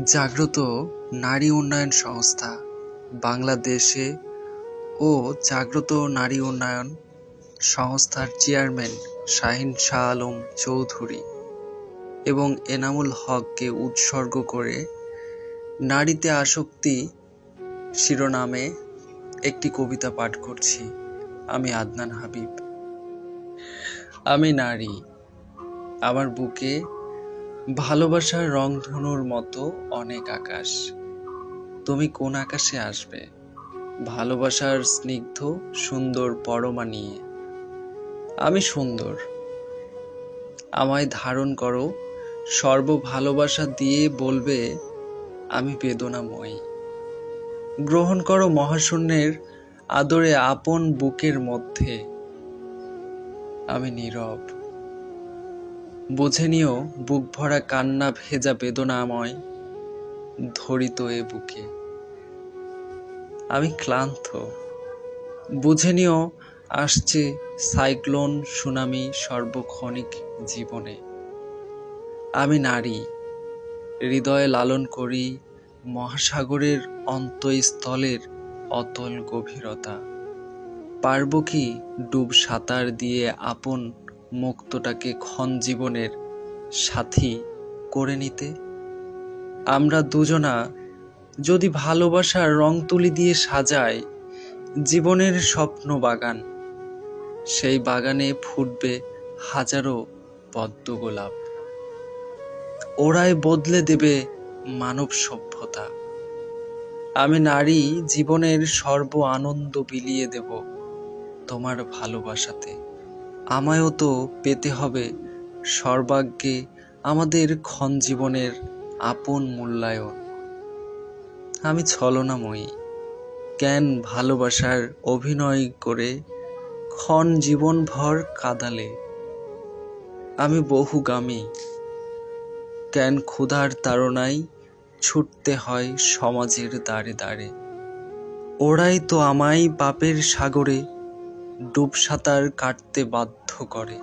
জাগ্রত নারী উন্নয়ন সংস্থা বাংলাদেশে ও জাগ্রত নারী উন্নয়ন সংস্থার চেয়ারম্যান শাহীন শাহ আলম চৌধুরী এবং এনামুল হককে উৎসর্গ করে নারীতে আসক্তি শিরোনামে একটি কবিতা পাঠ করছি। আমি আদনান হাবিব। আমি নারী, আমার বুকে ভালোবাসার রংধনুর মতো অনেক আকাশ। তুমি কোন আকাশে আসবে ভালোবাসার স্নিগ্ধ সুন্দর পরমা নিয়ে? আমি সুন্দর, আমায় ধারণ করো সর্ব ভালোবাসা দিয়ে, বলবে আমি বেদনাময়ী। গ্রহণ করো মহাশূন্যের আদরে আপন বুকের মধ্যে। আমি নীরব, বুঝে নিও বুক ভরা কান্না ভেজা বেদনাময় ধরিত এ বুকে। আমি ক্লান্ত, বুঝে নিও আসছে সাইক্লোন সুনামি সর্বক্ষণিক জীবনে। আমি নারী, হৃদয়ে লালন করি মহাসাগরের অন্তঃস্থলের অতল গভীরতা। পারব কি ডুব সাঁতার দিয়ে আপন মুক্তটাকে ক্ষণ জীবনের সাথী করে নিতে? আমরা দুজনা যদি ভালোবাসার রং তুলি দিয়ে সাজাই জীবনের স্বপ্ন বাগান, সেই বাগানে ফুটবে হাজারো পদ্ম গোলাপ। ওরাই বদলে দেবে মানব সভ্যতা। আমি নারী, জীবনের সর্ব আনন্দ বিলিয়ে দেব তোমার ভালোবাসাতে। আমায়ও তো পেতে হবে সর্বাগ্যে আমাদের ক্ষণ জীবনের আপন মূল্যায়ন। আমি ছলনাময়ী, কেন ভালোবাসার অভিনয় করে ক্ষণ জীবনভর কাঁদালে? আমি বহুগামী, কেন ক্ষুধার তাড়নায় ছুটতে হয় সমাজের দ্বারে দ্বারে? ওরাই তো আমায় পাপের সাগরে ডুব সাঁতার কাটতে বাধ্য করে।